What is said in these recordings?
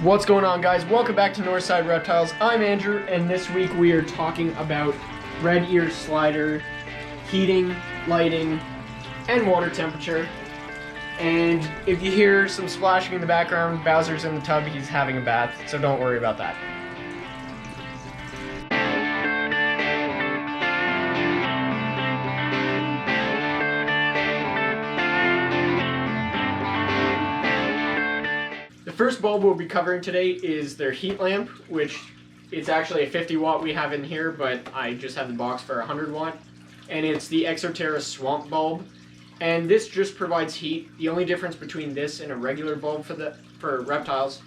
What's going on, guys? Welcome back to Northside Reptiles. I'm Andrew, and this week we are talking about red ear slider, heating, lighting, and water temperature. And if you hear some splashing in the background, Bowser's in the tub, he's having a bath, so don't worry about that. The first bulb we'll be covering today is their heat lamp, which it's actually a 50 watt we have in here, but I just have the box for 100 watt. And it's the Exoterra Swamp bulb. And this just provides heat. The only difference between this and a regular bulb for reptiles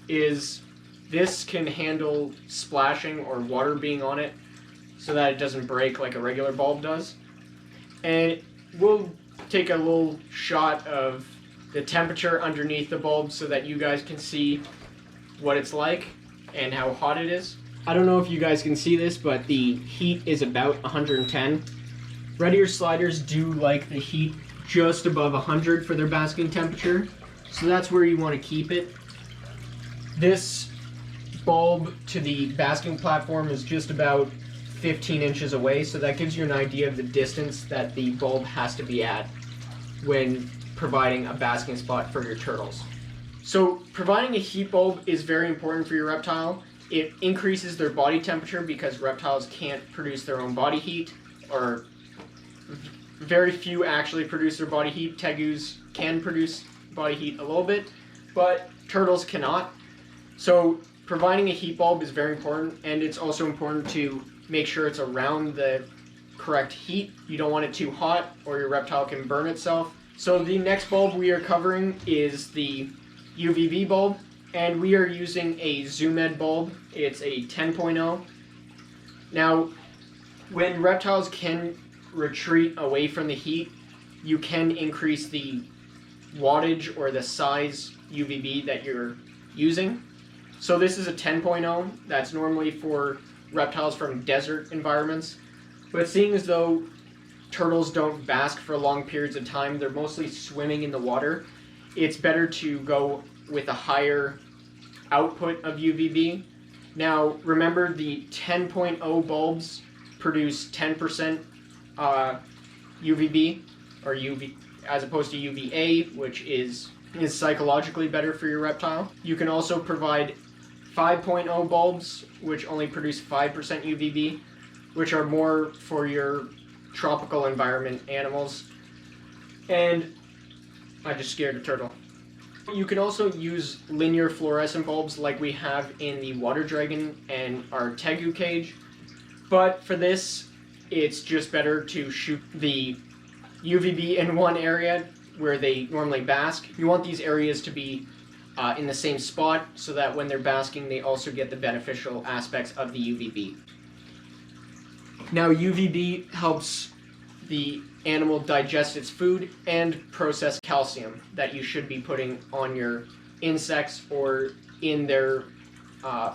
is this can handle splashing or water being on it so that it doesn't break like a regular bulb does. And we'll take a little shot of the temperature underneath the bulb so that you guys can see what it's like and how hot it is. I don't know if you guys can see this, but the heat is about 110. Red ear sliders do like the heat just above 100 for their basking temperature, so that's where you want to keep it. This bulb to the basking platform is just about 15 inches away, so that gives you an idea of the distance that the bulb has to be at when providing a basking spot for your turtles. So providing a heat bulb is very important for your reptile. It increases their body temperature because reptiles can't produce their own body heat, or very few actually produce their body heat. Tegus can produce body heat a little bit, but turtles cannot. So providing a heat bulb is very important, and it's also important to make sure it's around the correct heat. You don't want it too hot or your reptile can burn itself. So the next bulb we are covering is the UVB bulb, and we are using a ZoomEd bulb. It's a 10.0. Now, when reptiles can retreat away from the heat, you can increase the wattage or the size UVB that you're using. So this is a 10.0. That's normally for reptiles from desert environments. But seeing as though turtles don't bask for long periods of time, they're mostly swimming in the water, it's better to go with a higher output of UVB. Now remember, the 10.0 bulbs produce 10% UVB, or UV, as opposed to UVA, which is psychologically better for your reptile. You can also provide 5.0 bulbs, which only produce 5% UVB, which are more for your tropical environment animals. And I just scared a turtle. You can also use linear fluorescent bulbs like we have in the water dragon and our tegu cage, but for this it's just better to shoot the UVB in one area where they normally bask. You want these areas to be in the same spot so that when they're basking they also get the beneficial aspects of the UVB. Now UVB helps the animal digest its food and process calcium that you should be putting on your insects or in their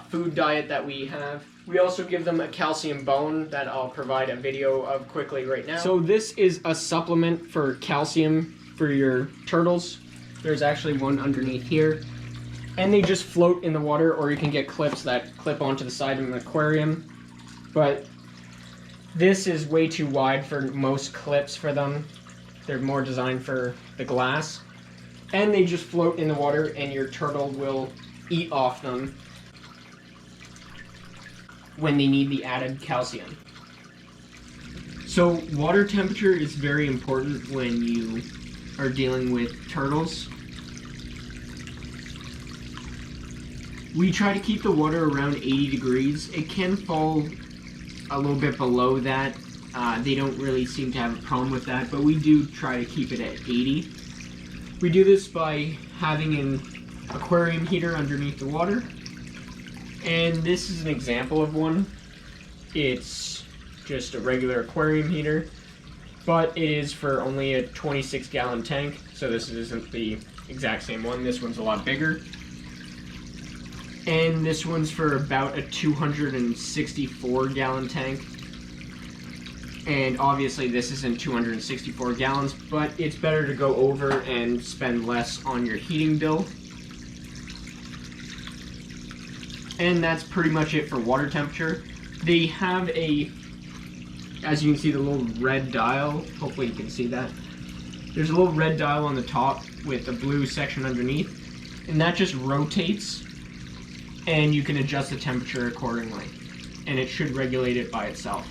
food diet that we have. We also give them a calcium bone that I'll provide a video of quickly right now. So this is a supplement for calcium for your turtles. There's actually one underneath here. And they just float in the water, or you can get clips that clip onto the side of an aquarium. But this is way too wide for most clips for them. They're more designed for the glass. And they just float in the water, and your turtle will eat off them when they need the added calcium. So water temperature is very important when you are dealing with turtles. We try to keep the water around 80 degrees. It can fall a little bit below that. They don't really seem to have a problem with that, but we do try to keep it at 80. We do this by having an aquarium heater underneath the water. And this is an example of one. It's just a regular aquarium heater, but it is for only a 26-gallon tank, so this isn't the exact same one. This one's a lot bigger. And this one's for about a 264-gallon tank. And obviously this isn't 264 gallons, but it's better to go over and spend less on your heating bill. And that's pretty much it for water temperature. They have a, as you can see, the little red dial. Hopefully you can see that. There's a little red dial on the top with a blue section underneath, and that just rotates, and you can adjust the temperature accordingly, and it should regulate it by itself.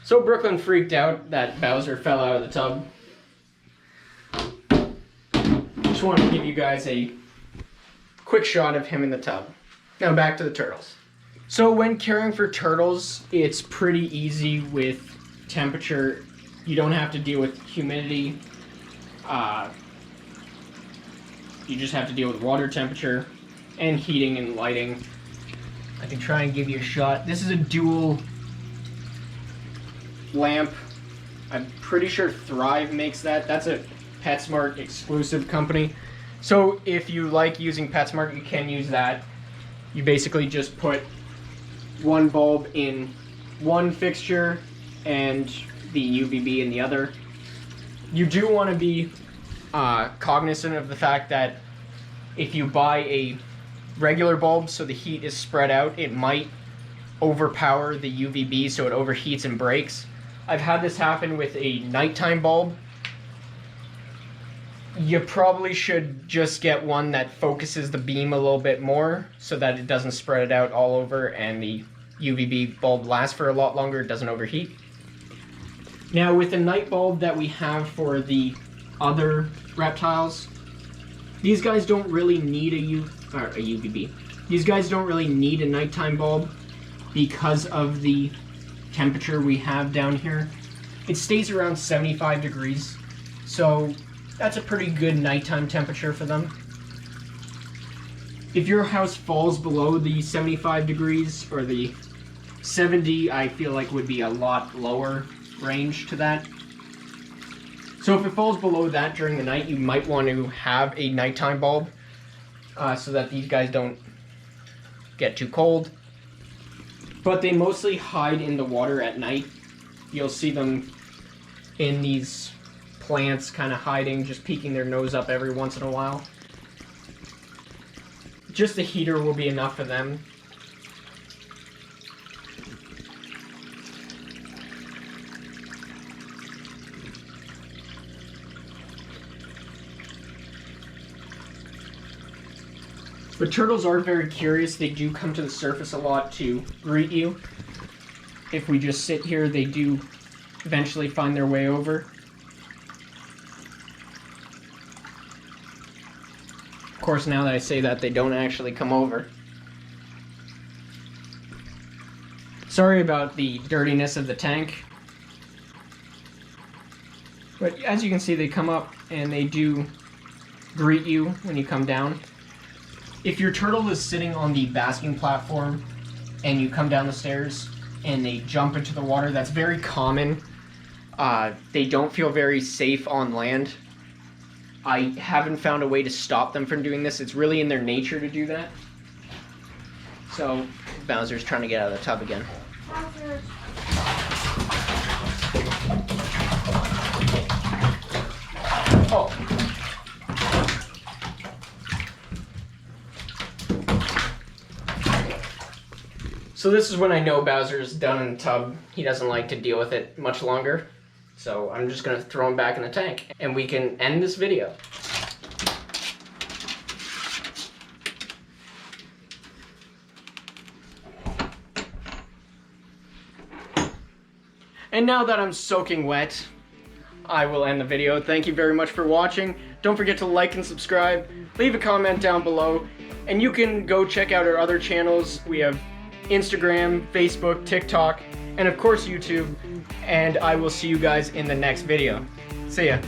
So Brooklyn freaked out that Bowser fell out of the tub. Just wanted to give you guys a quick shot of him in the tub. Now back to the turtles. So when caring for turtles, it's pretty easy with temperature. You don't have to deal with humidity. You just have to deal with water temperature and heating and lighting. I can try and give you a shot. This is a dual lamp. I'm pretty sure Thrive makes that. That's a PetSmart exclusive company. So if you like using PetSmart, you can use that. You basically just put one bulb in one fixture and the UVB in the other. You do want to be cognizant of the fact that if you buy a regular bulb so the heat is spread out, it might overpower the UVB so it overheats and breaks. I've had this happen with a nighttime bulb. You probably should just get one that focuses the beam a little bit more so that it doesn't spread it out all over and the UVB bulb lasts for a lot longer, it doesn't overheat. Now with the night bulb that we have for the other reptiles, these guys don't really need a UVB. These guys don't really need a nighttime bulb because of the temperature we have down here. It stays around 75 degrees, so that's a pretty good nighttime temperature for them. If your house falls below the 75 degrees or the 70, I feel like would be a lot lower range to that. So if it falls below that during the night, you might want to have a nighttime bulb so that these guys don't get too cold. But they mostly hide in the water at night. You'll see them in these plants kind of hiding, just peeking their nose up every once in a while. Just the heater will be enough for them. But turtles are very curious. They do come to the surface a lot to greet you. If we just sit here, they do eventually find their way over. Of course, now that I say that, they don't actually come over. Sorry about the dirtiness of the tank. But as you can see, they come up and they do greet you when you come down. If your turtle is sitting on the basking platform and you come down the stairs and they jump into the water, that's very common. They don't feel very safe on land. I haven't found a way to stop them from doing this. It's really in their nature to do that. So Bowser's trying to get out of the tub again. Oh. So this is when I know Bowser's done in the tub. He doesn't like to deal with it much longer. So I'm just gonna throw him back in the tank and we can end this video. And now that I'm soaking wet, I will end the video. Thank you very much for watching. Don't forget to like and subscribe. Leave a comment down below. And you can go check out our other channels. We have Instagram, Facebook, TikTok, and of course YouTube. And I will see you guys in the next video. See ya.